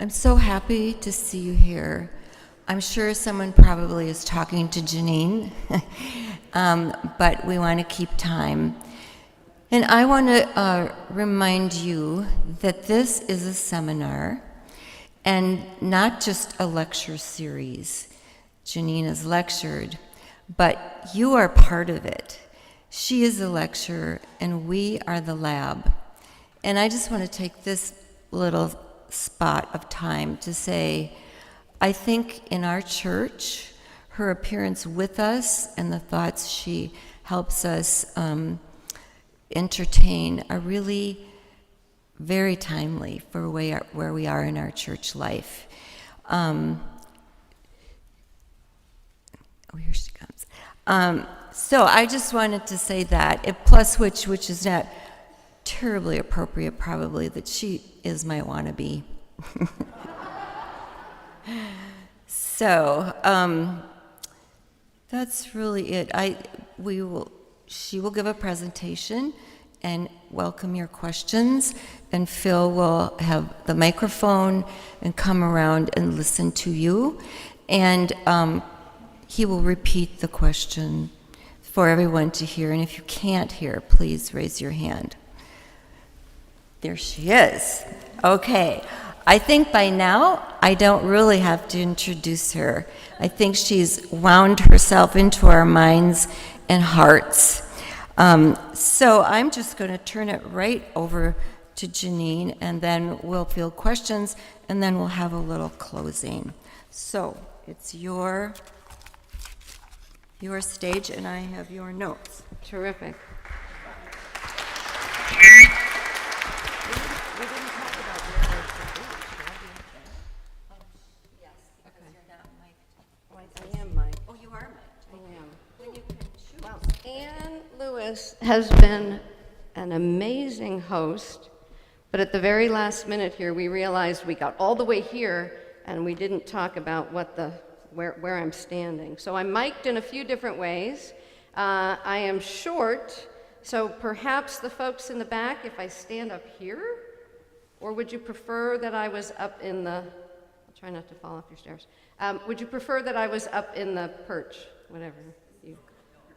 I'm so happy to see you here. I'm sure someone probably is talking to Janine, but we want to keep time. And I want to remind you that this is a seminar and not just a lecture series. Janine has lectured, but you are part of it. She is the lecturer, and we are the lab. And I just want to take this little spot of time to say, I think in our church, her appearance with us and the thoughts she helps us entertain are really very timely for where we are in our church life. Oh, here she comes. So I just wanted to say that, plus which is not terribly appropriate probably, that she is my wannabe. So that's really it. She will give a presentation and welcome your questions, and Phil will have the microphone and come around and listen to you, and he will repeat the question for everyone to hear, and if you can't hear, please raise your hand. There she is. Okay. I think by now I don't really have to introduce her. I think she's wound herself into our minds and hearts. So I'm just going to turn it right over to Janine, and then we'll field questions, and then we'll have a little closing. So it's your stage, and I have your notes. Terrific. Ann Lewis has been an amazing host, but at the very last minute here, we realized we got all the way here and we didn't talk about where I'm standing. So I'm mic'd in a few different ways. I am short, so perhaps the folks in the back, if I stand up here, or would you prefer that I was up in the, I'll try not to fall off your stairs. Would you prefer that I was up in the perch, whatever you...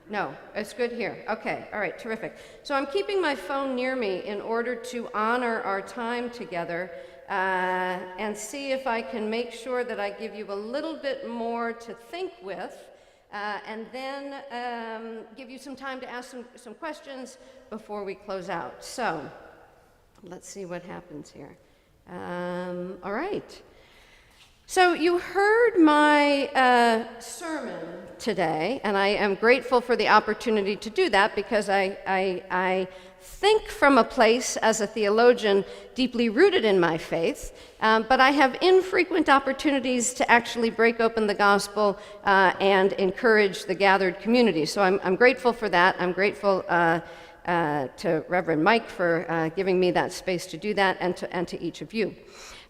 No, it's good here. Okay, all right, terrific. So I'm keeping my phone near me in order to honor our time together and see if I can make sure that I give you a little bit more to think with and then give you some time to ask some questions before we close out. So let's see what happens here. All right. So you heard my sermon today, and I am grateful for the opportunity to do that because I think from a place as a theologian deeply rooted in my faith, but I have infrequent opportunities to actually break open the gospel and encourage the gathered community. So I'm grateful for that. I'm grateful to Reverend Mike for giving me that space to do that, and to each of you.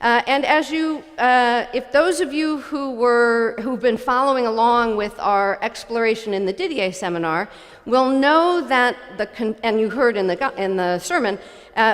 And as if those of you who've been following along with our exploration in the Didier seminar will know that and you heard in the sermon,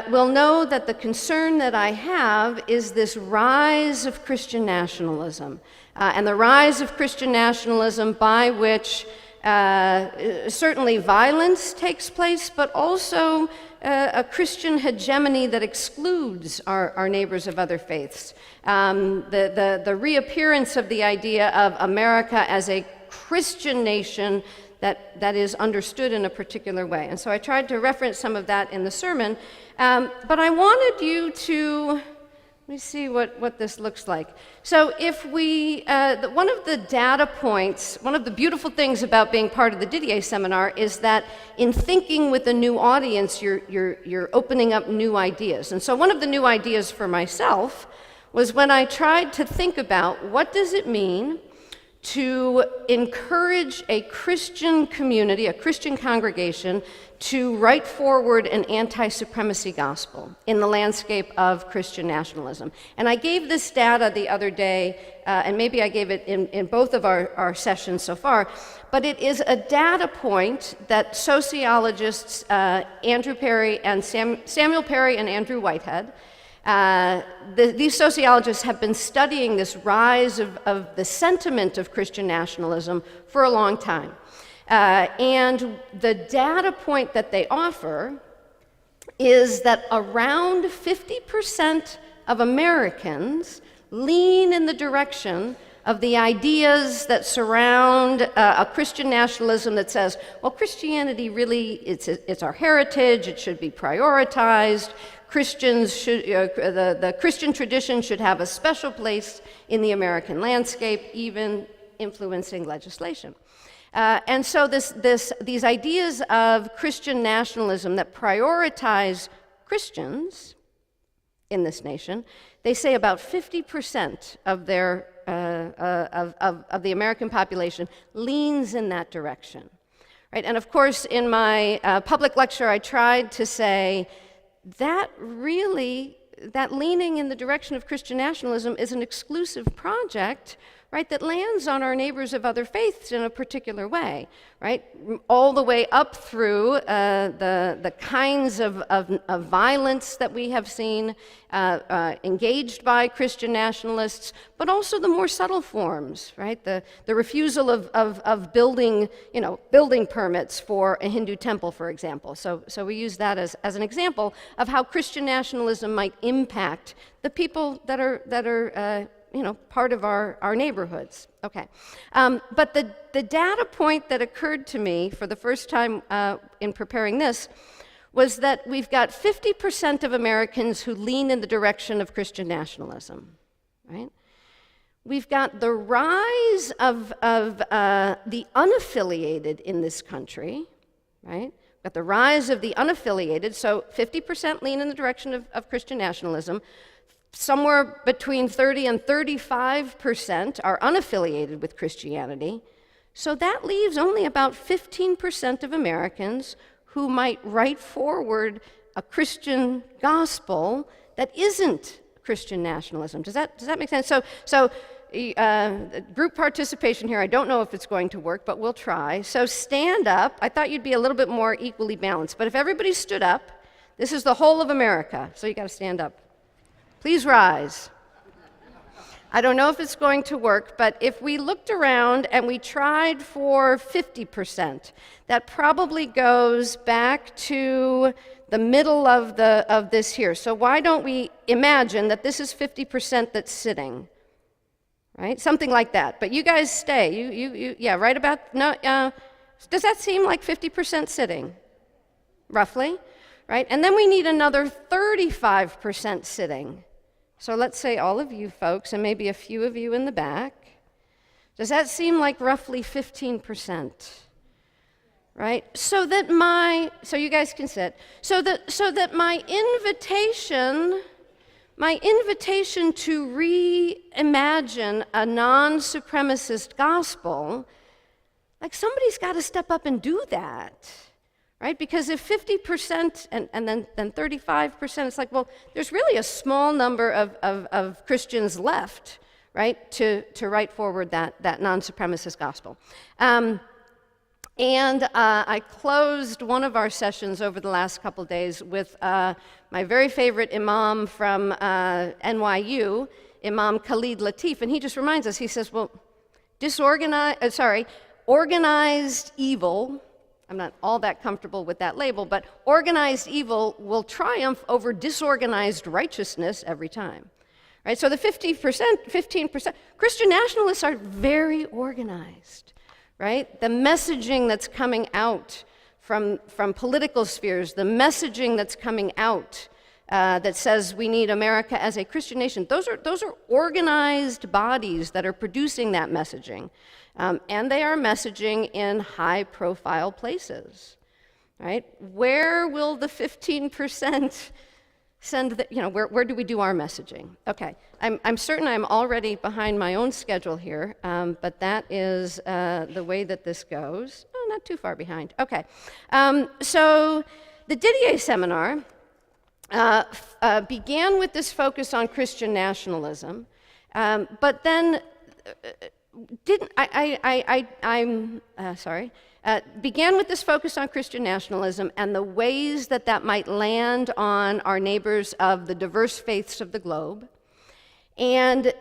will know that the concern that I have is this rise of Christian nationalism, and the rise of Christian nationalism by which certainly violence takes place, but also a Christian hegemony that excludes our neighbors of other faiths. The reappearance of the idea of America as a Christian nation that is understood in a particular way. And so I tried to reference some of that in the sermon, but I wanted you to... Let me see what this looks like. So if one of the data points, one of the beautiful things about being part of the Didier seminar is that in thinking with a new audience, you're opening up new ideas. And so one of the new ideas for myself was when I tried to think about what does it mean to encourage a Christian community, a Christian congregation, to write forward an anti-supremacy gospel in the landscape of Christian nationalism. And I gave this data the other day, and maybe I gave it in both of our sessions so far, but it is a data point that sociologists Andrew Perry and Samuel Perry and Andrew Whitehead These sociologists have been studying this rise of the sentiment of Christian nationalism for a long time. And the data point that they offer is that around 50% of Americans lean in the direction of the ideas that surround a Christian nationalism that says, well, Christianity really, it's our heritage, it should be prioritized, Christians should, the Christian tradition should have a special place in the American landscape, even influencing legislation. And so these ideas of Christian nationalism that prioritize Christians in this nation, they say about 50% of their of the American population leans in that direction, right? And of course, in my public lecture, I tried to say that leaning in the direction of Christian nationalism is an exclusive project, right, that lands on our neighbors of other faiths in a particular way, right? All the way up through the kinds of violence that we have seen engaged by Christian nationalists, but also the more subtle forms, right? The refusal of building, building permits for a Hindu temple, for example. So we use that as an example of how Christian nationalism might impact the people that are part of our neighborhoods. Okay. But the data point that occurred to me for the first time in preparing this was that we've got 50% of Americans who lean in the direction of Christian nationalism, right? We've got the rise of the unaffiliated in this country, right? We've got the rise of the unaffiliated, so 50% lean in the direction of Christian nationalism. Somewhere between 30 and 35% are unaffiliated with Christianity. So that leaves only about 15% of Americans who might write forward a Christian gospel that isn't Christian nationalism. Does that make sense? So group participation here, I don't know if it's going to work, but we'll try. So stand up. I thought you'd be a little bit more equally balanced, but if everybody stood up, this is the whole of America, so you got to stand up. Please rise. I don't know if it's going to work, but if we looked around and we tried for 50%, that probably goes back to the middle of this here. So why don't we imagine that this is 50% that's sitting, right? Something like that. But you guys stay. Yeah, right about, no, does that seem like 50% sitting, roughly? Right? And then we need another 35% sitting. So let's say all of you folks, and maybe a few of you in the back. Does that seem like roughly 15%? Right? So you guys can sit. So that my invitation to reimagine a non-supremacist gospel, like somebody's got to step up and do that. Right? Because if 50% and then 35%, it's like, well, there's really a small number of Christians left, right, to write forward that non-supremacist gospel. And I closed one of our sessions over the last couple days with my very favorite imam from NYU, Imam Khalid Latif, and he just reminds us, he says, well, organized evil, I'm not all that comfortable with that label, but organized evil will triumph over disorganized righteousness every time. Right? So the 15%, Christian nationalists are very organized, right? The messaging that's coming out from political spheres, the messaging that's coming out that says we need America as a Christian nation, those are organized bodies that are producing that messaging. And they are messaging in high-profile places, right? Where will the 15% send where do we do our messaging? Okay, I'm certain I'm already behind my own schedule here, but that is the way that this goes. Oh, not too far behind. Okay, so the Didier seminar began with this focus on Christian nationalism, but then began with this focus on Christian nationalism and the ways that that might land on our neighbors of the diverse faiths of the globe. And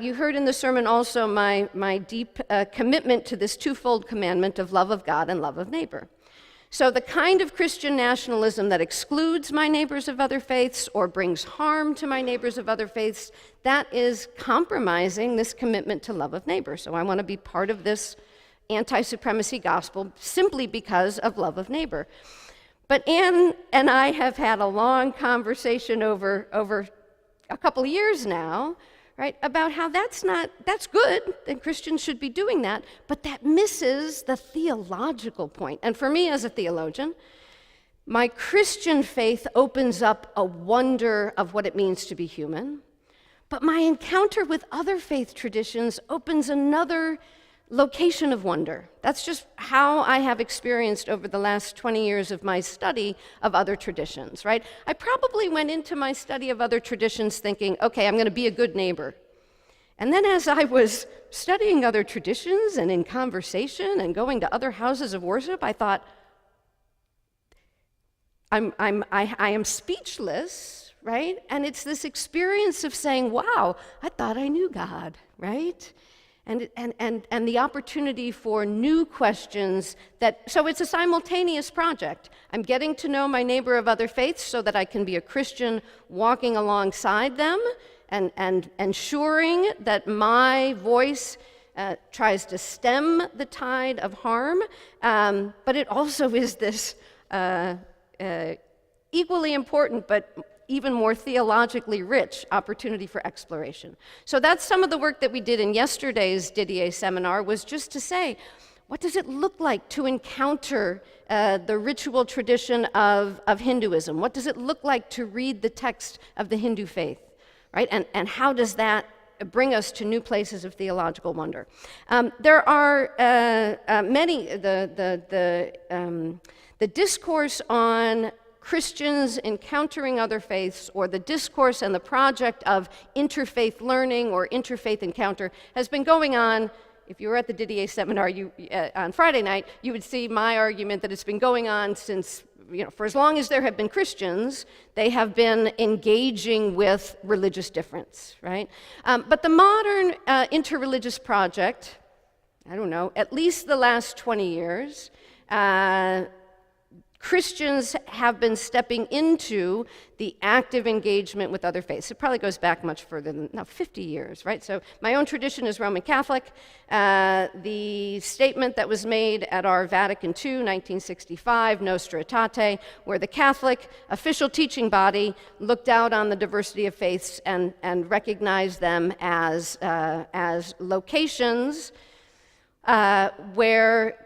you heard in the sermon also my deep commitment to this twofold commandment of love of God and love of neighbor. So the kind of Christian nationalism that excludes my neighbors of other faiths or brings harm to my neighbors of other faiths, that is compromising this commitment to love of neighbor. So I want to be part of this anti-supremacy gospel simply because of love of neighbor. But Anne and I have had a long conversation over a couple of years now, right, about how that's good, and Christians should be doing that, but that misses the theological point. And for me as a theologian, my Christian faith opens up a wonder of what it means to be human, but my encounter with other faith traditions opens another location of wonder. That's just how I have experienced over the last 20 years of my study of other traditions, right? I probably went into my study of other traditions thinking, okay, I'm going to be a good neighbor. And then as I was studying other traditions and in conversation and going to other houses of worship, I thought, I am speechless, right? And it's this experience of saying, wow, I thought I knew God, right? And the opportunity for new questions so it's a simultaneous project. I'm getting to know my neighbor of other faiths so that I can be a Christian walking alongside them and ensuring that my voice tries to stem the tide of harm. But it also is this equally important but even more theologically rich opportunity for exploration. So that's some of the work that we did in yesterday's Didier seminar, was just to say, what does it look like to encounter the ritual tradition of Hinduism? What does it look like to read the text of the Hindu faith, right? And how does that bring us to new places of theological wonder? There are the discourse on Christians encountering other faiths, or the discourse and the project of interfaith learning or interfaith encounter has been going on. If you were at the Didier seminar on Friday night, you would see my argument that it's been going on since, for as long as there have been Christians, they have been engaging with religious difference, right? But the modern interreligious project, I don't know, at least the last 20 years, Christians have been stepping into the active engagement with other faiths. It probably goes back much further than 50 years, right? So my own tradition is Roman Catholic. The statement that was made at our Vatican II, 1965, Nostra Aetate, where the Catholic official teaching body looked out on the diversity of faiths and recognized them as locations where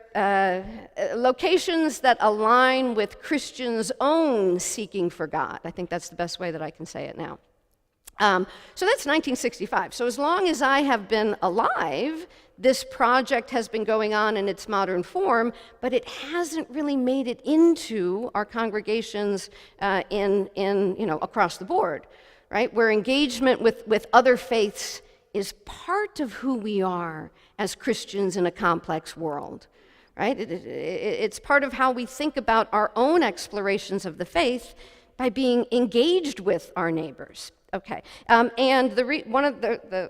locations that align with Christians' own seeking for God. I think that's the best way that I can say it now. So that's 1965. So as long as I have been alive, this project has been going on in its modern form, but it hasn't really made it into our congregations across the board, right? Where engagement with other faiths is part of who we are as Christians in a complex world. Right? It's part of how we think about our own explorations of the faith by being engaged with our neighbors. Okay, and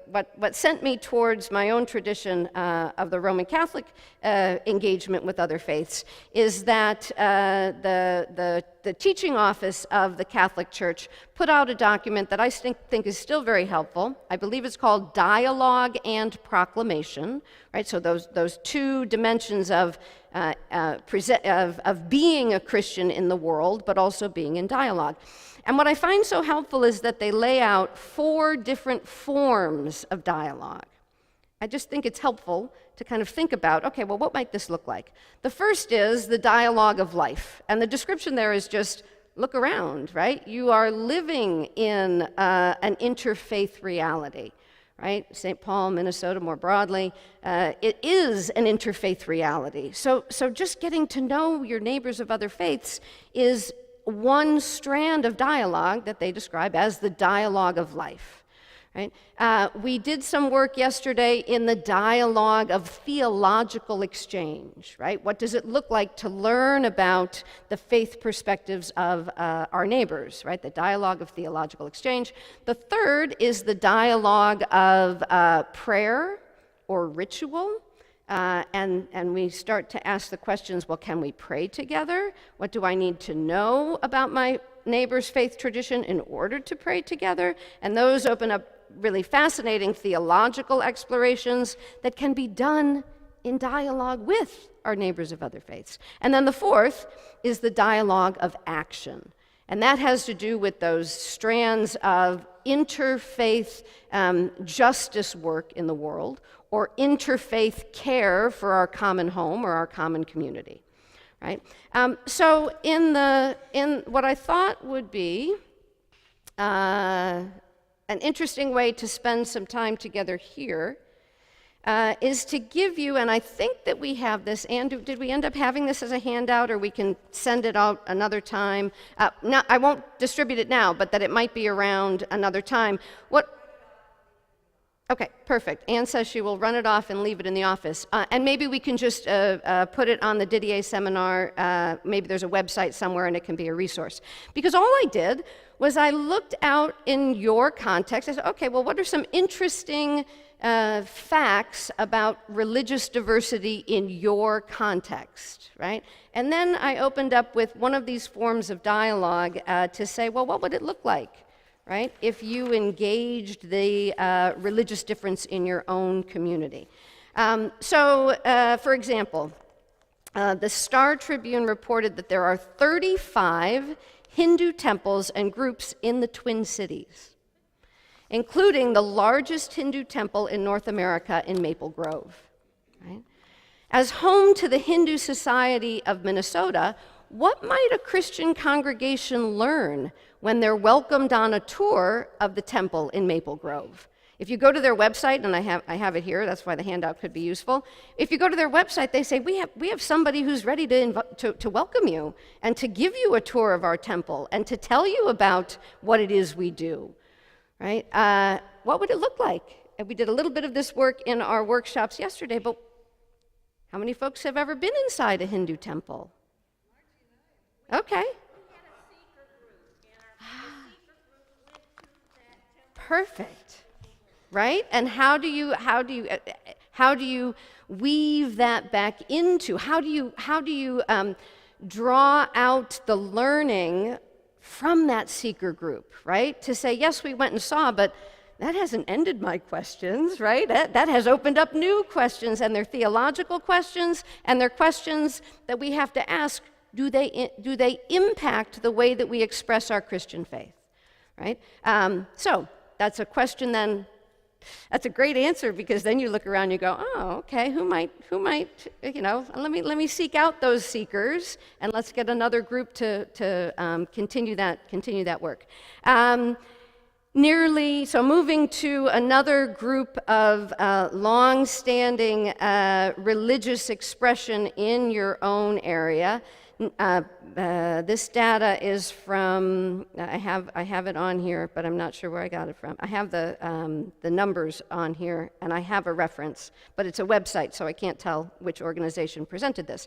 what sent me towards my own tradition of the Roman Catholic engagement with other faiths is that the teaching office of the Catholic Church put out a document that I think is still very helpful. I believe it's called Dialogue and Proclamation. Right, so those two dimensions of being a Christian in the world, but also being in dialogue. And what I find so helpful is that they lay out 4 different forms of dialogue. I just think it's helpful to kind of think about, okay, well, what might this look like? The first is the dialogue of life. And the description there is just look around, right? You are living in an interfaith reality, right? St. Paul, Minnesota, more broadly, it is an interfaith reality. So just getting to know your neighbors of other faiths is one strand of dialogue that they describe as the dialogue of life. right? We did some work yesterday in the dialogue of theological exchange, right? What does it look like to learn about the faith perspectives of our neighbors, right? The dialogue of theological exchange. The third is the dialogue of prayer or ritual. And we start to ask the questions, well, can we pray together? What do I need to know about my neighbor's faith tradition in order to pray together? And those open up really fascinating theological explorations that can be done in dialogue with our neighbors of other faiths. And then the fourth is the dialogue of action. And that has to do with those strands of interfaith justice work in the world, or interfaith care for our common home or our common community, right? So in what I thought would be an interesting way to spend some time together here is to give you, and I think that we have this, and did we end up having this as a handout, or we can send it out another time? I won't distribute it now, but that it might be around another time. Okay, perfect. Anne says she will run it off and leave it in the office. And maybe we can just put it on the Didier seminar. Maybe there's a website somewhere and it can be a resource. Because all I did was I looked out in your context. I said, okay, well, what are some interesting facts about religious diversity in your context, right? And then I opened up with one of these forms of dialogue to say, well, what would it look like? Right? If you engaged the religious difference in your own community. For example, the Star Tribune reported that there are 35 Hindu temples and groups in the Twin Cities, including the largest Hindu temple in North America in Maple Grove. Right? As home to the Hindu Society of Minnesota, what might a Christian congregation learn when they're welcomed on a tour of the temple in Maple Grove? If you go to their website, and I have it here, that's why the handout could be useful. If you go to their website, they say, we have somebody who's ready to welcome you and to give you a tour of our temple and to tell you about what it is we do, right? What would it look like? And we did a little bit of this work in our workshops yesterday, but how many folks have ever been inside a Hindu temple? Okay. Perfect. Right? And how do you weave that back into? How do you draw out the learning from that seeker group? Right? To say, yes, we went and saw, but that hasn't ended my questions, right? That has opened up new questions, and they're theological questions, and they're questions that we have to ask. Do they impact the way that we express our Christian faith, right? So that's a question then. That's a great answer, because then you look around and you go, oh, okay, who might, let me seek out those seekers, and let's get another group to continue that work. Moving to another group of long-standing religious expression in your own area. This data is from, I have it on here, but I'm not sure where I got it from. I have the numbers on here, and I have a reference, but it's a website, so I can't tell which organization presented this.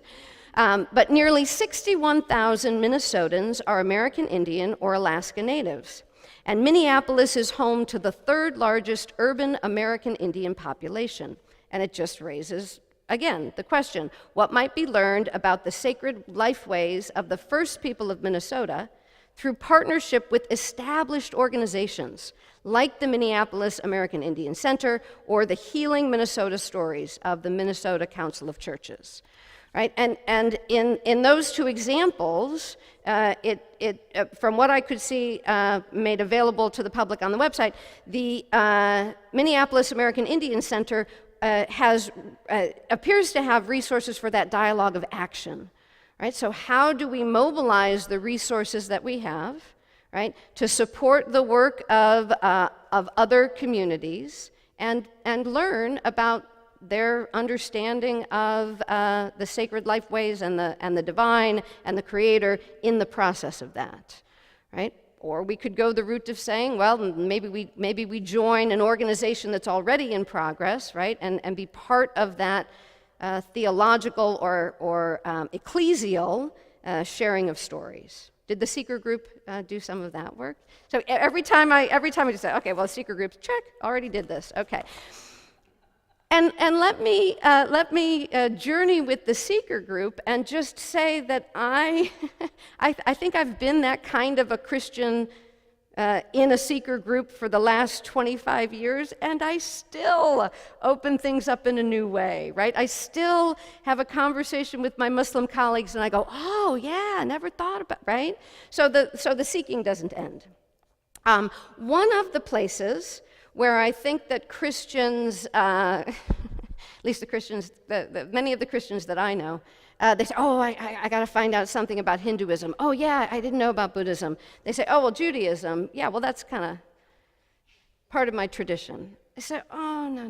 But nearly 61,000 Minnesotans are American Indian or Alaska Natives, and Minneapolis is home to the third largest urban American Indian population, and it just raises, again, the question, what might be learned about the sacred life ways of the first people of Minnesota through partnership with established organizations like the Minneapolis American Indian Center or the Healing Minnesota Stories of the Minnesota Council of Churches, right? And in those two examples, from what I could see made available to the public on the website, the Minneapolis American Indian Center appears to have resources for that dialogue of action, right? So how do we mobilize the resources that we have, right, to support the work of other communities and learn about their understanding of the sacred life ways and the divine and the Creator in the process of that, right? Or we could go the route of saying, well, maybe we join an organization that's already in progress, right, and be part of that theological or ecclesial sharing of stories. Did the seeker group do some of that work? So every time I just say, okay, well, seeker groups, check, already did this, okay. And let me journey with the seeker group and just say that I think I've been that kind of a Christian in a seeker group for the last 25 years, and I still open things up in a new way, right? I still have a conversation with my Muslim colleagues, and I go, oh yeah, never thought about, right? So the seeking doesn't end. One of the places where I think that Christians, at least the Christians, many of the Christians that I know, they say, oh, I got to find out something about Hinduism. Oh, yeah, I didn't know about Buddhism. They say, oh, well, Judaism. Yeah, well, that's kind of part of my tradition. I say, oh, no,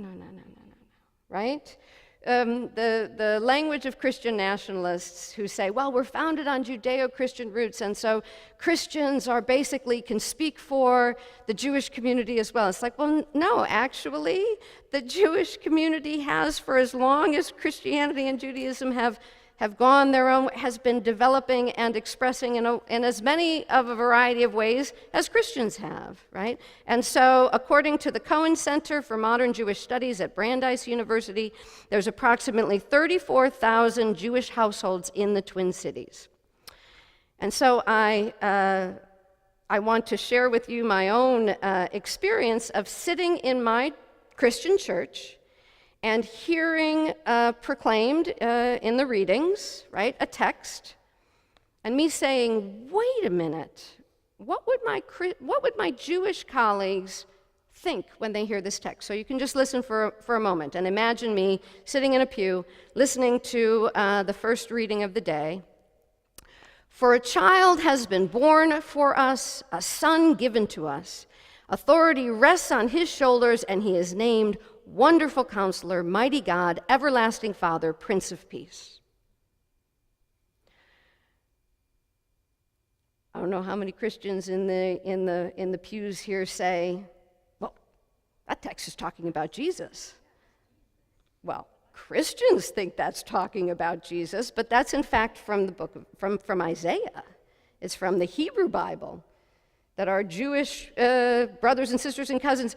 right? The language of Christian nationalists who say, well, we're founded on Judeo-Christian roots, and so Christians can speak for the Jewish community as well. It's like, well, no, actually, the Jewish community has, for as long as Christianity and Judaism have gone their own, has been developing and expressing in as many of a variety of ways as Christians have, right? And so, according to the Cohen Center for Modern Jewish Studies at Brandeis University, there's approximately 34,000 Jewish households in the Twin Cities. And so I want to share with you my own experience of sitting in my Christian church and hearing proclaimed in the readings, right, a text, and me saying, wait a minute, what would my Jewish colleagues think when they hear this text? So you can just listen for a moment and imagine me sitting in a pew, listening to the first reading of the day. For a child has been born for us, a son given to us. Authority rests on his shoulders, and he is named Wonderful Counselor, Mighty God, Everlasting Father, Prince of Peace. I don't know how many Christians in the pews here say, well, that text is talking about Jesus. Well, Christians think that's talking about Jesus, but that's in fact from the book from Isaiah. It's from the Hebrew Bible, that our Jewish brothers and sisters and cousins,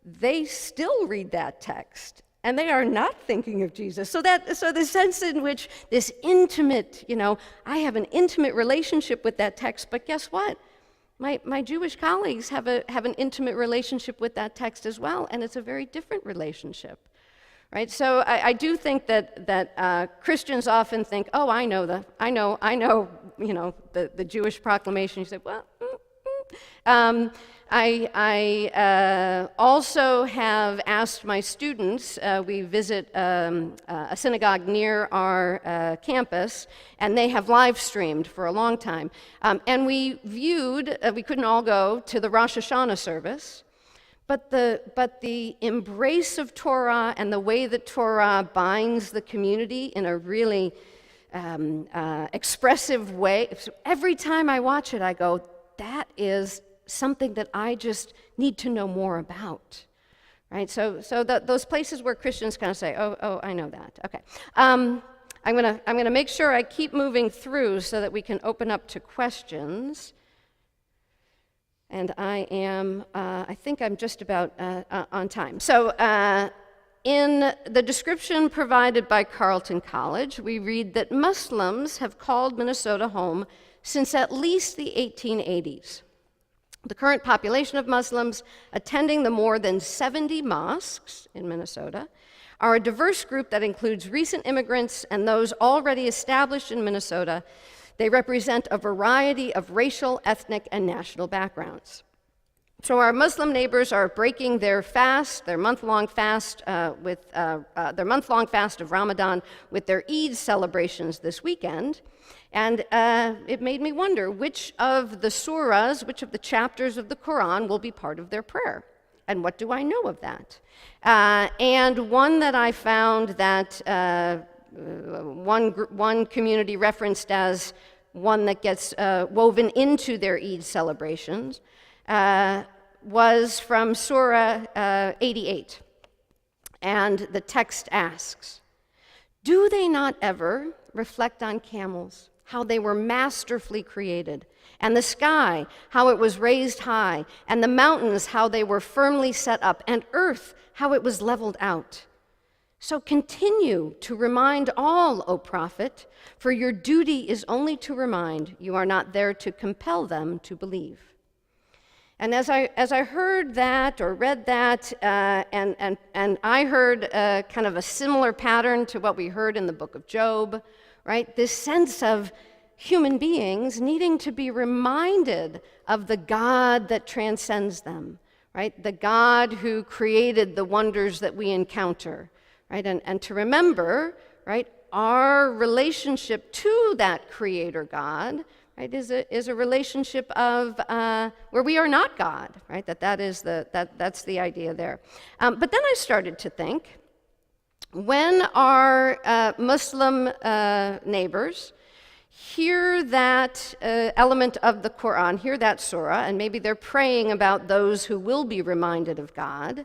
they still read that text, and they are not thinking of Jesus. So the sense in which this intimate, I have an intimate relationship with that text, but guess what? My Jewish colleagues have an intimate relationship with that text as well, and it's a very different relationship, right? So I do think that Christians often think, oh, I know the Jewish proclamation. You say, well. I also have asked my students, we visit a synagogue near our campus, and they have live streamed for a long time. And we viewed, we couldn't all go to the Rosh Hashanah service, but the embrace of Torah and the way that Torah binds the community in a really expressive way. Every time I watch it, I go, that is something that I just need to know more about, right? So those places where Christians kind of say, oh, I know that. Okay, I'm gonna make sure I keep moving through so that we can open up to questions. And I think I'm just about on time. So in the description provided by Carleton College, we read that Muslims have called Minnesota home since at least the 1880s. The current population of Muslims attending the more than 70 mosques in Minnesota are a diverse group that includes recent immigrants and those already established in Minnesota. They represent a variety of racial, ethnic, and national backgrounds. So our Muslim neighbors are breaking their fast, their month-long fast of Ramadan with their Eid celebrations this weekend. And it made me wonder which of the surahs, which of the chapters of the Quran will be part of their prayer. And what do I know of that? And one that I found that one community referenced as one that gets woven into their Eid celebrations, was from Surah 88. And the text asks, "Do they not ever reflect on camels, how they were masterfully created, and the sky, how it was raised high, and the mountains, how they were firmly set up, and earth, how it was leveled out? So continue to remind all, O prophet, for your duty is only to remind. You are not there to compel them to believe." And as I heard that or read that, and I heard kind of a similar pattern to what we heard in the book of Job, right? This sense of human beings needing to be reminded of the God that transcends them, right? The God who created the wonders that we encounter, right? And to remember, right, our relationship to that Creator God, right, is a relationship of where we are not God, right? That's the idea there. But then I started to think, when our Muslim neighbors hear that element of the Quran, hear that surah, and maybe they're praying about those who will be reminded of God,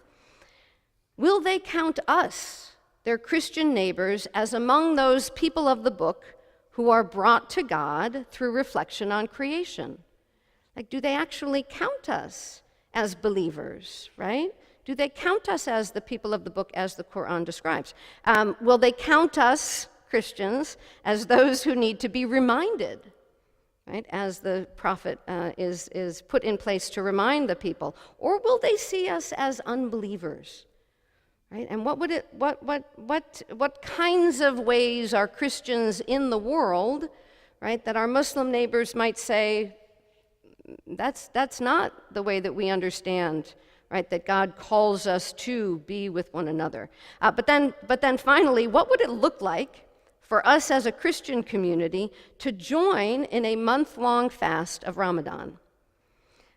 will they count us, their Christian neighbors, as among those people of the book who are brought to God through reflection on creation? Like, do they actually count us as believers, right? Do they count us as the people of the book as the Quran describes? Will they count us, Christians, as those who need to be reminded, right? As the prophet is put in place to remind the people? Or will they see us as unbelievers? Right? And what kinds of ways are Christians in the world, right, that our Muslim neighbors might say, that's not the way that we understand, right, that God calls us to be with one another. But then finally, what would it look like for us as a Christian community to join in a month-long fast of Ramadan?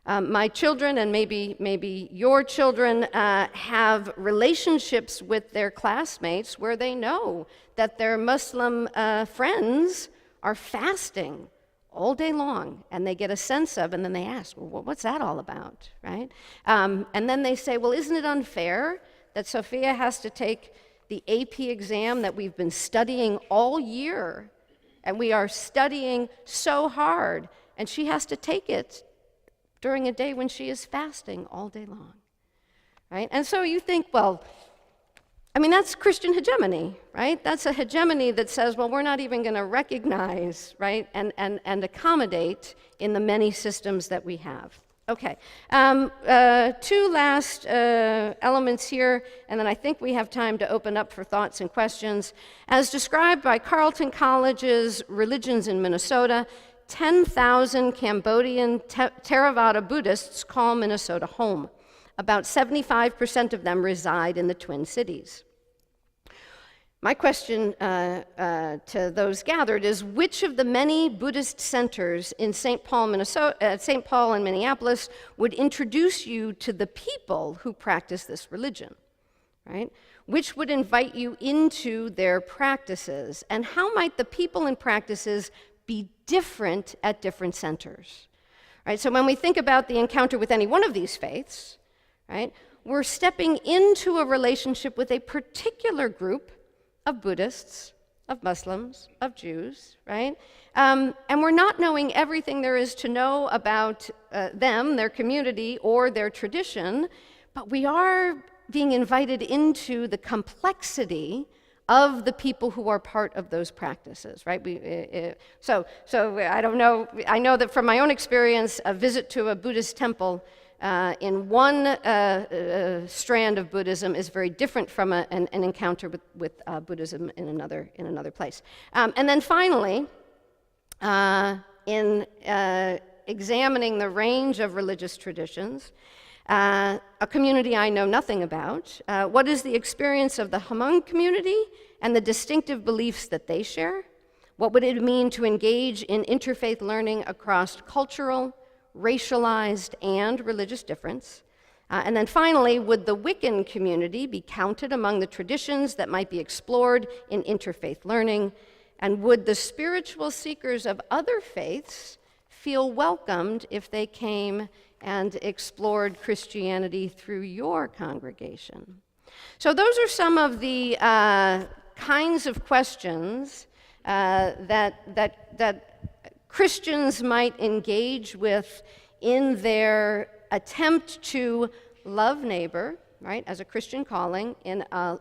My children, and maybe your children, have relationships with their classmates where they know that their Muslim friends are fasting all day long, and they get a sense of, and then they ask, well, what's that all about, right? And then they say, well, isn't it unfair that Sophia has to take the AP exam that we've been studying all year, and we are studying so hard, and she has to take it during a day when she is fasting all day long, right? And so you think, well, I mean, that's Christian hegemony, right? That's a hegemony that says, well, we're not even going to recognize, right, and accommodate in the many systems that we have. Okay, two last elements here, and then I think we have time to open up for thoughts and questions. As described by Carleton College's Religions in Minnesota, 10,000 Cambodian Theravada Buddhists call Minnesota home. About 75% of them reside in the Twin Cities. My question to those gathered is, which of the many Buddhist centers in St. Paul, and Minneapolis would introduce you to the people who practice this religion, right? Which would invite you into their practices? And how might the people and practices be different at different centers, right? So when we think about the encounter with any one of these faiths, right, we're stepping into a relationship with a particular group of Buddhists, of Muslims, of Jews, right? And we're not knowing everything there is to know about them, their community, or their tradition, but we are being invited into the complexity of the people who are part of those practices, right? So I don't know. I know that from my own experience, a visit to a Buddhist temple in one strand of Buddhism is very different from an encounter with Buddhism in another place. And then finally, in examining the range of religious traditions, a community I know nothing about, what is the experience of the Hmong community and the distinctive beliefs that they share? What would it mean to engage in interfaith learning across cultural, racialized, and religious difference? And then finally, would the Wiccan community be counted among the traditions that might be explored in interfaith learning? And would the spiritual seekers of other faiths feel welcomed if they came and explored Christianity through your congregation? So those are some of the kinds of questions that Christians might engage with in their attempt to love neighbor, right, as a Christian calling in a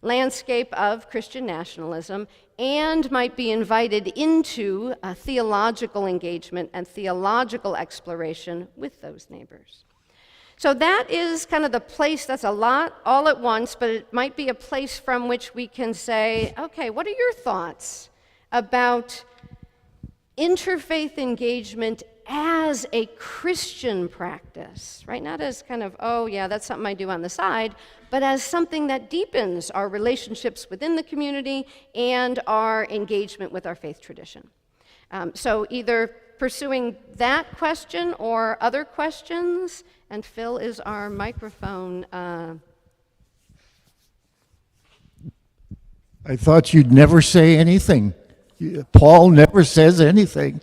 landscape of Christian nationalism, and might be invited into a theological engagement and theological exploration with those neighbors. So that is kind of the place. That's a lot all at once, but it might be a place from which we can say, okay, what are your thoughts about interfaith engagement as a Christian practice, right? Not as kind of, oh yeah, that's something I do on the side, but as something that deepens our relationships within the community and our engagement with our faith tradition. So either pursuing that question or other questions, and Phil is our microphone. I thought you'd never say anything. Paul never says anything.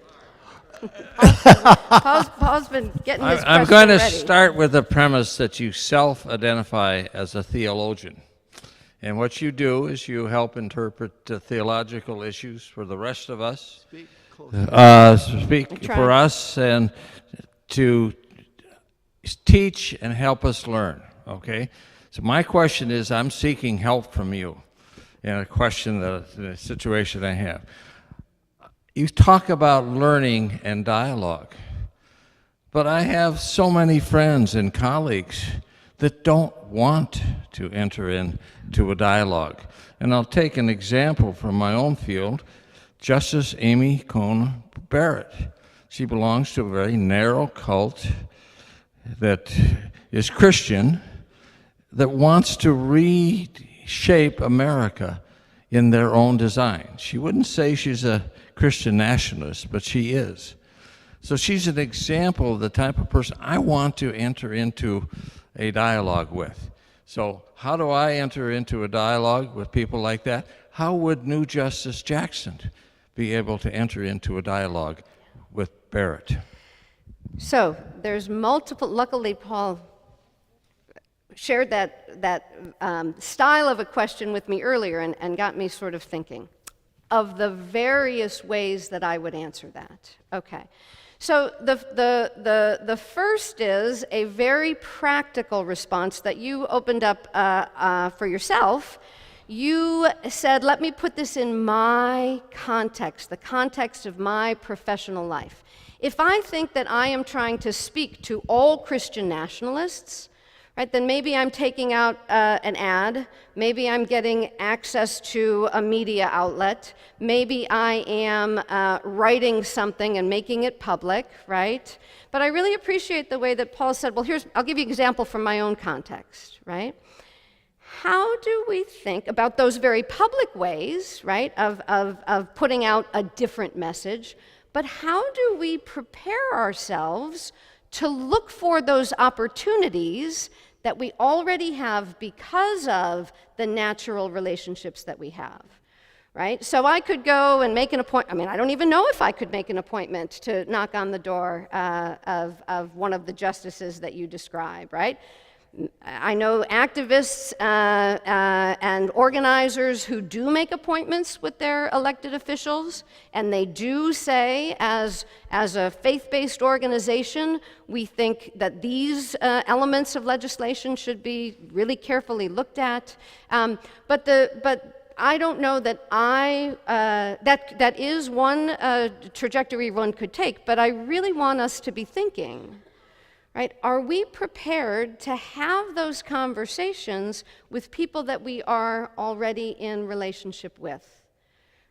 Paul's been getting his I'm question going to ready. start with the premise that you self-identify as a theologian. And what you do is you help interpret theological issues for the rest of us. Speak for us and to teach and help us learn, okay? So my question is, I'm seeking help from you in a situation I have. You talk about learning and dialogue, but I have so many friends and colleagues that don't want to enter into a dialogue. And I'll take an example from my own field, Justice Amy Coney Barrett. She belongs to a very narrow cult that is Christian, that wants to reshape America in their own design. She wouldn't say she's a Christian nationalist, but she is. So she's an example of the type of person I want to enter into a dialogue with. So how do I enter into a dialogue with people like that? How would New Justice Jackson be able to enter into a dialogue with Barrett? So there's multiple, luckily Paul shared that style of a question with me earlier and got me sort of thinking of the various ways that I would answer that. Okay, so the first is a very practical response that you opened up for yourself. You said, let me put this in my context, the context of my professional life. If I think that I am trying to speak to all Christian nationalists, right, then maybe I'm taking out an ad, maybe I'm getting access to a media outlet, maybe I am writing something and making it public, right? But I really appreciate the way that Paul said, well, I'll give you an example from my own context, right? How do we think about those very public ways, right, of putting out a different message, but how do we prepare ourselves to look for those opportunities that we already have because of the natural relationships that we have, right? So I could go and make an appointment. I mean, I don't even know if I could make an appointment to knock on the door of one of the justices that you describe, right? I know activists and organizers who do make appointments with their elected officials, and they do say, as a faith-based organization, we think that these elements of legislation should be really carefully looked at. But I don't know that that is one trajectory one could take, but I really want us to be thinking, right? Are we prepared to have those conversations with people that we are already in relationship with?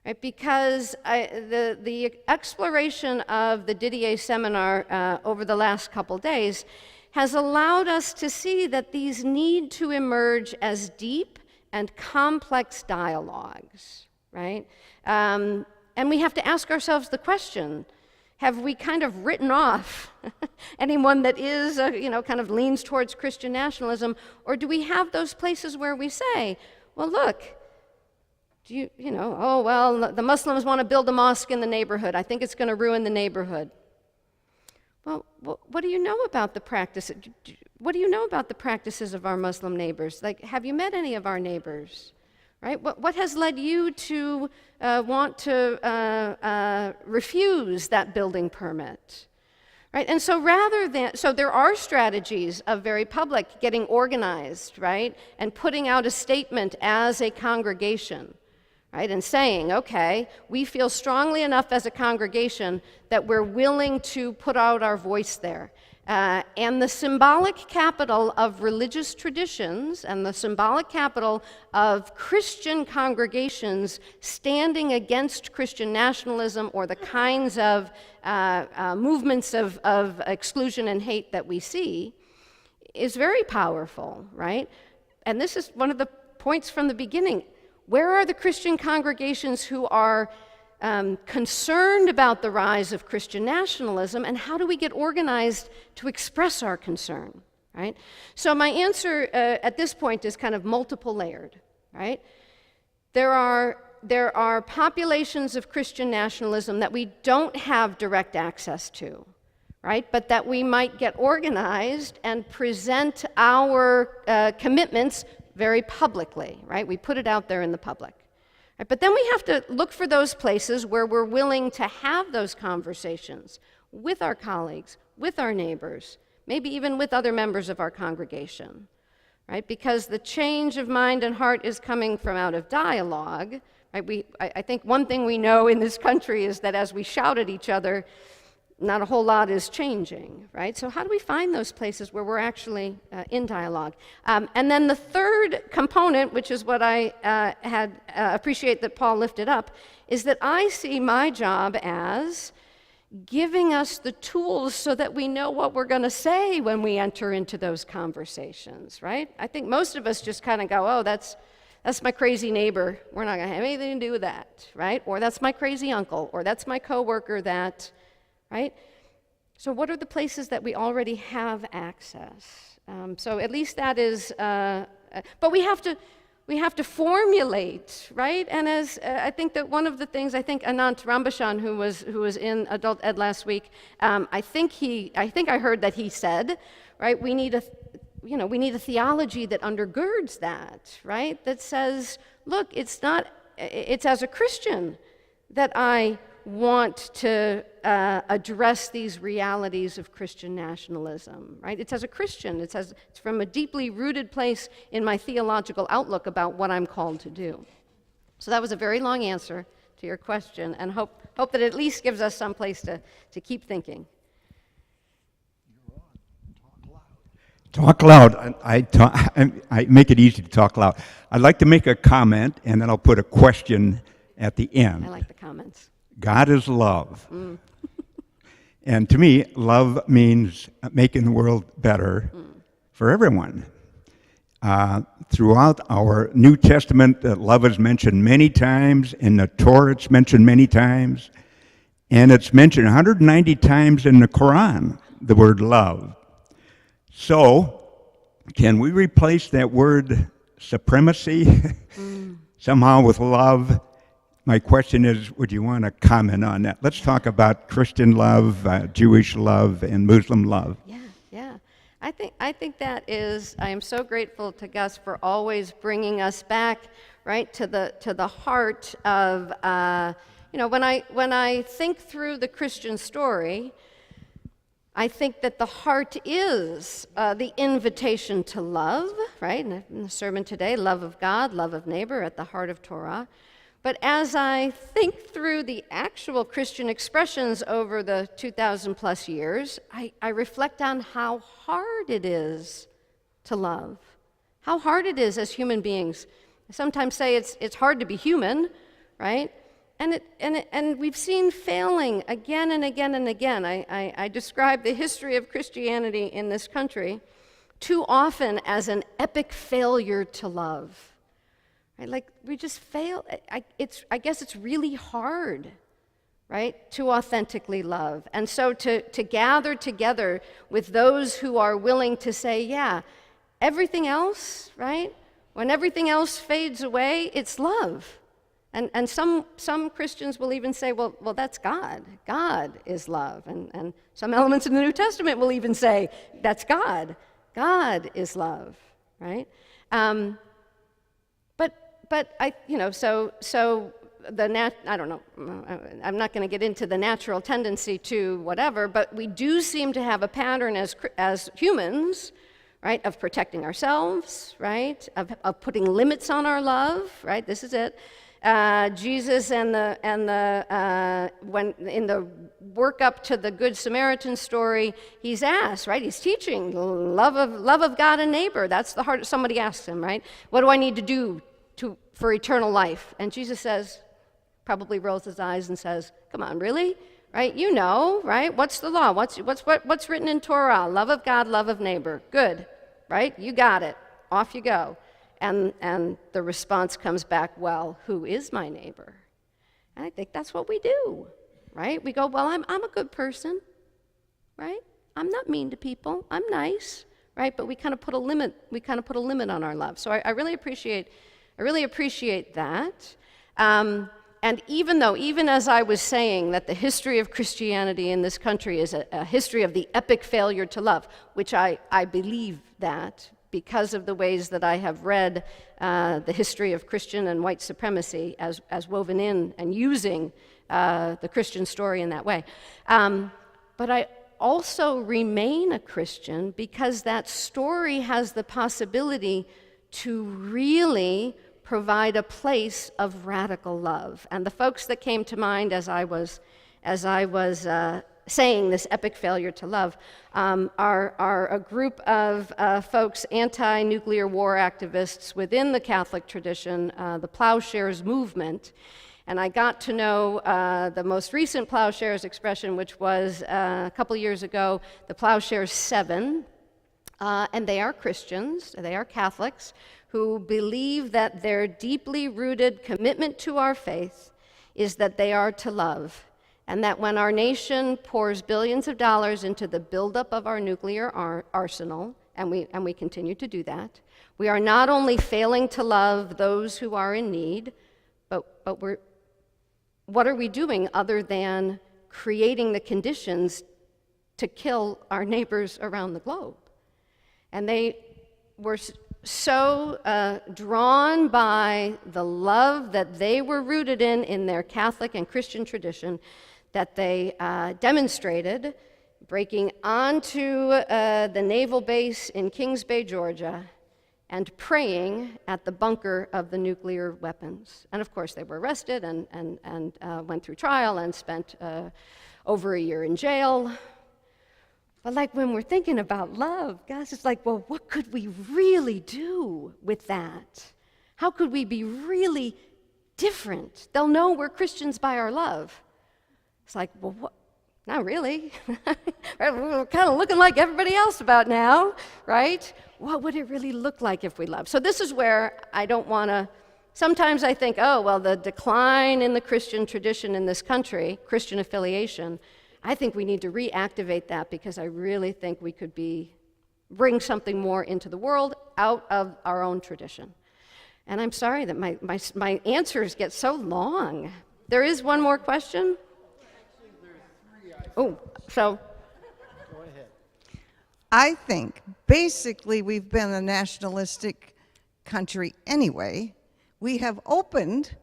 Right? Because the exploration of the Didier seminar over the last couple days has allowed us to see that these need to emerge as deep and complex dialogues, right? And we have to ask ourselves the question, have we kind of written off anyone that is, kind of leans towards Christian nationalism, or do we have those places where we say, well, look, oh, well, the Muslims want to build a mosque in the neighborhood. I think it's going to ruin the neighborhood. Well, what do you know about the practice? What do you know about the practices of our Muslim neighbors? Like, have you met any of our neighbors? Right? What has led you to want to refuse that building permit? Right? And so so there are strategies of very public getting organized, right? And putting out a statement as a congregation, right? And saying, okay, we feel strongly enough as a congregation that we're willing to put out our voice there. And the symbolic capital of religious traditions and the symbolic capital of Christian congregations standing against Christian nationalism or the kinds of movements of exclusion and hate that we see is very powerful, right? And this is one of the points from the beginning. Where are the Christian congregations who are concerned about the rise of Christian nationalism, and how do we get organized to express our concern, right? So my answer at this point is kind of multiple layered, right? There are populations of Christian nationalism that we don't have direct access to, right? But that we might get organized and present our commitments very publicly, right? We put it out there in the public. Right, but then we have to look for those places where we're willing to have those conversations with our colleagues, with our neighbors, maybe even with other members of our congregation, right? Because the change of mind and heart is coming from out of dialogue, right? I think one thing we know in this country is that as we shout at each other, not a whole lot is changing, right? So how do we find those places where we're actually in dialogue? And then the third component, which is what I appreciate that Paul lifted up, is that I see my job as giving us the tools so that we know what we're going to say when we enter into those conversations, right? I think most of us just kind of go, oh, that's my crazy neighbor. We're not going to have anything to do with that, right? Or that's my crazy uncle, or that's my coworker that... right? So what are the places that we already have access? So at least that is, but we have to formulate, right? And as I think that one of the things, I think Anant Rambachan, who was in Adult Ed last week, I think I heard that he said, right? We need a theology that undergirds that, right? That says, look, it's as a Christian that I want to address these realities of Christian nationalism, right? It's as a Christian, it's from a deeply rooted place in my theological outlook about what I'm called to do. So that was a very long answer to your question, and hope that it at least gives us some place to keep thinking. Talk loud. I make it easy to talk loud. I'd like to make a comment, and then I'll put a question at the end. I like the comments. God is love. And to me, love means making the world better for everyone. Throughout our New Testament, love is mentioned many times. In the Torah, it's mentioned many times. And it's mentioned 190 times in the Quran, the word love. So, can we replace that word supremacy somehow with love? My question is, would you want to comment on that? Let's talk about Christian love, Jewish love, and Muslim love. Yeah. I think that is. I am so grateful to Gus for always bringing us back, right, to the heart of. When I think through the Christian story, I think that the heart is the invitation to love, right? In the sermon today, love of God, love of neighbor at the heart of Torah. But as I think through the actual Christian expressions over the 2,000 plus years, I reflect on how hard it is to love, how hard it is as human beings. I sometimes say it's hard to be human, right? And we've seen failing again and again and again. I describe the history of Christianity in this country too often as an epic failure to love. Right? Like, we just fail. I guess it's really hard, right, to authentically love. And so to gather together with those who are willing to say, yeah, everything else, right, when everything else fades away, it's love. And some Christians will even say, well, that's God. God is love. And some elements in the New Testament will even say, that's God. God is love, right? But I, so I don't know, I'm not going to get into the natural tendency to whatever, but we do seem to have a pattern as humans, right, of protecting ourselves, right, of putting limits on our love, right, this is it. Jesus when in the work up to the Good Samaritan story, he's asked, right, he's teaching love of God and neighbor. That's the heart. Somebody asks him, right, what do I need to do for eternal life? And Jesus says, probably rolls his eyes and says, come on, really? Right? You know, right? What's the law? What's written in Torah? Love of God, love of neighbor. Good, right? You got it. Off you go. And the response comes back, well, who is my neighbor? And I think that's what we do, right? We go, well, I'm a good person, right? I'm not mean to people. I'm nice, right? But we kind of put a limit. We kind of put a limit on our love. So I really appreciate that. And even as I was saying that the history of Christianity in this country is a history of the epic failure to love, which I believe that because of the ways that I have read the history of Christian and white supremacy as woven in and using the Christian story in that way. But I also remain a Christian because that story has the possibility to really provide a place of radical love. And the folks that came to mind as I was saying this epic failure to love are a group of folks, anti-nuclear war activists within the Catholic tradition, the Plowshares movement. And I got to know the most recent Plowshares expression, which was a couple years ago, the Plowshares 7. And they are Christians, they are Catholics, who believe that their deeply rooted commitment to our faith is that they are to love, and that when our nation pours billions of dollars into the buildup of our nuclear arsenal, and we continue to do that, we are not only failing to love those who are in need, but what are we doing other than creating the conditions to kill our neighbors around the globe? And they were so drawn by the love that they were rooted in their Catholic and Christian tradition that they demonstrated breaking onto the naval base in Kings Bay, Georgia, and praying at the bunker of the nuclear weapons. And of course, they were arrested and went through trial and spent over a year in jail. But like when we're thinking about love, guys, it's like, well, what could we really do with that? How could we be really different? They'll know we're Christians by our love. It's like, well, what? Not really. We're kind of looking like everybody else about now, right? What would it really look like if we loved? So this is where I don't want to, sometimes I think, oh, well, the decline in the Christian tradition in this country, Christian affiliation, I think we need to reactivate that because I really think we could bring something more into the world out of our own tradition. And I'm sorry that my answers get so long. There is one more question? Oh, so. Go ahead. I think basically we've been a nationalistic country anyway. We have opened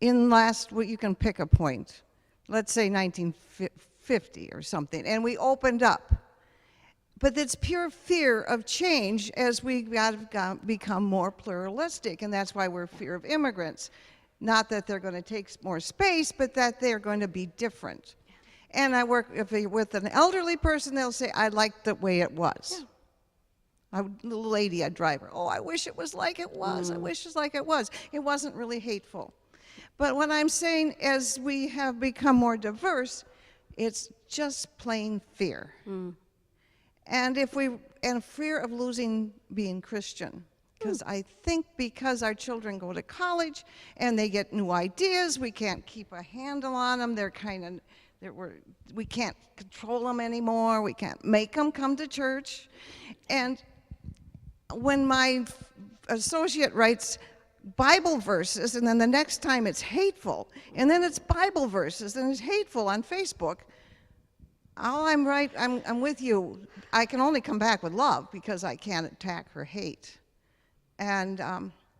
well, you can pick a point, let's say 1950 or something, and we opened up. But it's pure fear of change as we become more pluralistic, and that's why we're fear of immigrants. Not that they're going to take more space, but that they're going to be different. And I work with an elderly person, they'll say, I like the way it was. Yeah. A little lady, a driver, oh, I wish it was like it was. I wish it was like it was. It wasn't really hateful. But what I'm saying, as we have become more diverse, it's just plain fear. And fear of losing being Christian. Because I think because our children go to college and they get new ideas, we can't keep a handle on them. We can't control them anymore. We can't make them come to church. And when my associate writes Bible verses, and then the next time it's hateful, and then it's Bible verses, and it's hateful on Facebook. All I'm right, I'm with you. I can only come back with love because I can't attack or hate. And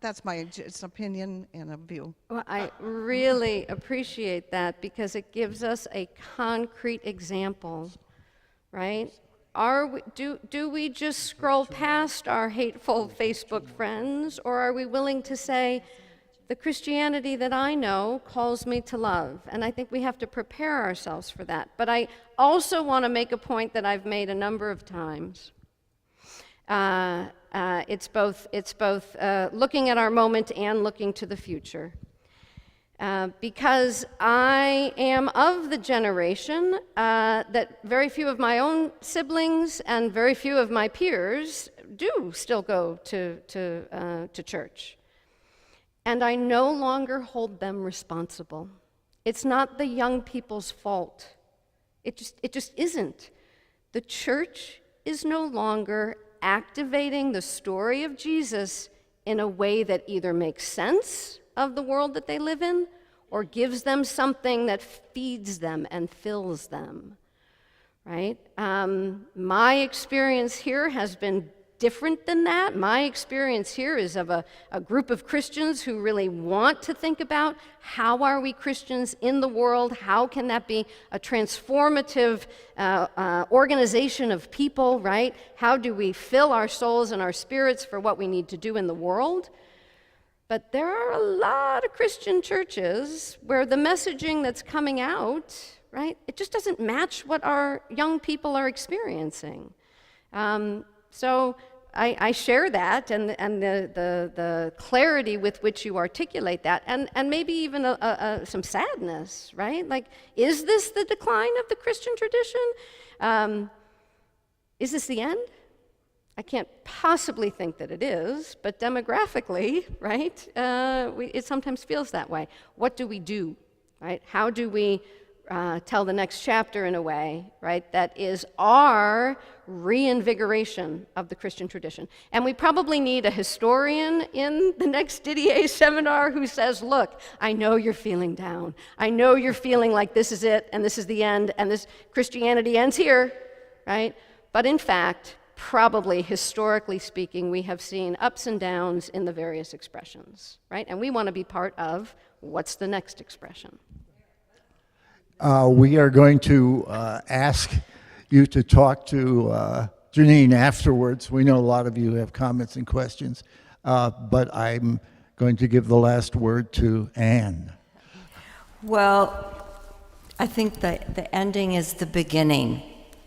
that's my opinion and a view. Well, I really appreciate that because it gives us a concrete example, right? Do we just scroll past our hateful Facebook friends, or are we willing to say, the Christianity that I know calls me to love? And I think we have to prepare ourselves for that. But I also want to make a point that I've made a number of times. It's both looking at our moment and looking to the future. Because I am of the generation that very few of my own siblings and very few of my peers do still go to church. And I no longer hold them responsible. It's not the young people's fault. It just isn't. The church is no longer activating the story of Jesus in a way that either makes sense of the world that they live in or gives them something that feeds them and fills them, right? My experience here has been different than that. My experience here is of a group of Christians who really want to think about how are we Christians in the world? How can that be a transformative organization of people, right? How do we fill our souls and our spirits for what we need to do in the world? But there are a lot of Christian churches where the messaging that's coming out, right, it just doesn't match what our young people are experiencing. So I share that and the clarity with which you articulate that, and maybe even some sadness, right? Like, is this the decline of the Christian tradition? Is this the end? I can't possibly think that it is, but demographically, right, it sometimes feels that way. What do we do, right? How do we tell the next chapter in a way, right, that is our reinvigoration of the Christian tradition? And we probably need a historian in the next Didier seminar who says, look, I know you're feeling down. I know you're feeling like this is it, and this is the end, and this Christianity ends here, right? But in fact, probably historically speaking, we have seen ups and downs in the various expressions, right? And we want to be part of what's the next expression. We are going to ask you to talk to Janine afterwards. We know a lot of you have comments and questions, but I'm going to give the last word to Anne. Well, I think the ending is the beginning,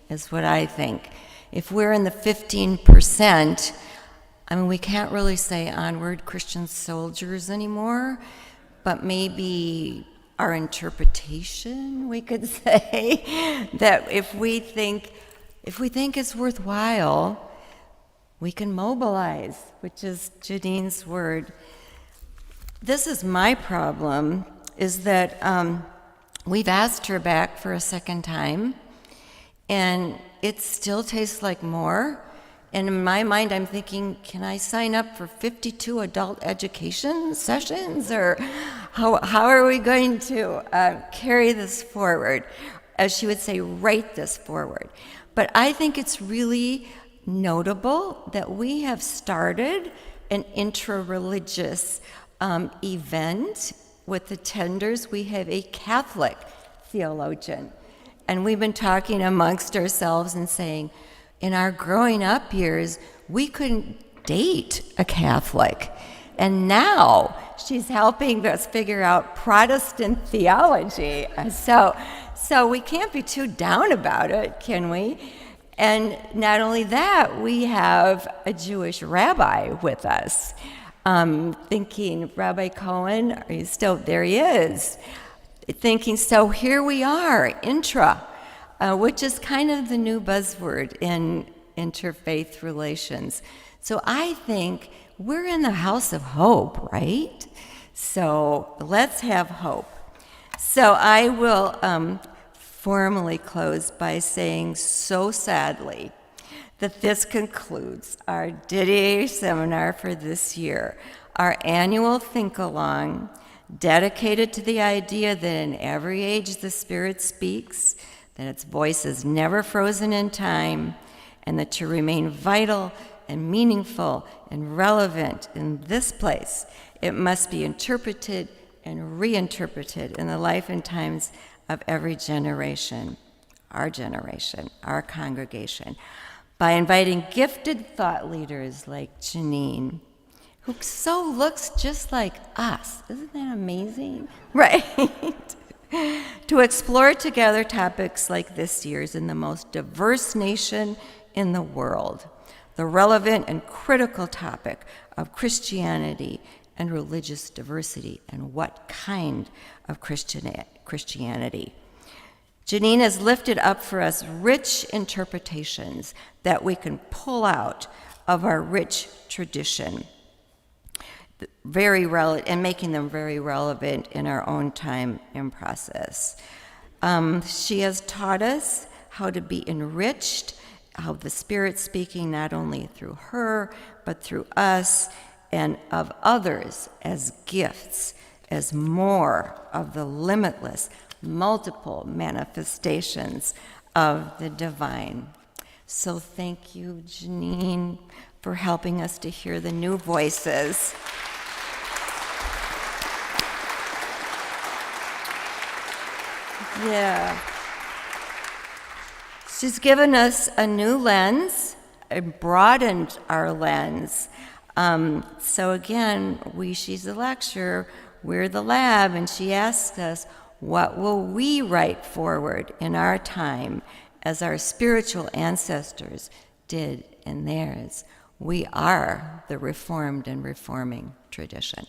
is what I think. If we're in the 15%, I mean, we can't really say onward Christian soldiers anymore, but maybe our interpretation, we could say, that if we think it's worthwhile, we can mobilize, which is Janine's word. This is my problem, is that we've asked her back for a second time, and it still tastes like more. And in my mind, I'm thinking, can I sign up for 52 adult education sessions? Or how are we going to carry this forward? As she would say, write this forward. But I think it's really notable that we have started an intra-religious event with the tenders. We have a Catholic theologian. And we've been talking amongst ourselves and saying, in our growing up years, we couldn't date a Catholic. And now she's helping us figure out Protestant theology. So we can't be too down about it, can we? And not only that, we have a Jewish rabbi with us. Thinking, Rabbi Cohen, are you still, there he is. Thinking, so here we are, intra, which is kind of the new buzzword in interfaith relations. So I think we're in the house of hope, right? So let's have hope. So I will formally close by saying so sadly that this concludes our Didier seminar for this year. Our annual think-along, dedicated to the idea that in every age the Spirit speaks, that its voice is never frozen in time, and that to remain vital and meaningful and relevant in this place, it must be interpreted and reinterpreted in the life and times of every generation, our congregation, by inviting gifted thought leaders like Janine, who so looks just like us. Isn't that amazing? Right. To explore together topics like this year's in the most diverse nation in the world, the relevant and critical topic of Christianity and religious diversity, and what kind of Christianity. Janine has lifted up for us rich interpretations that we can pull out of our rich tradition, very relevant, and making them very relevant in our own time and process. She has taught us how to be enriched, how the Spirit speaking not only through her, but through us and of others as gifts, as more of the limitless, multiple manifestations of the divine. So thank you, Janine, for helping us to hear the new voices. Yeah. She's given us a new lens and broadened our lens. So again, she's the lecturer, we're the lab, and she asks us, what will we write forward in our time as our spiritual ancestors did in theirs? We are the reformed and reforming tradition.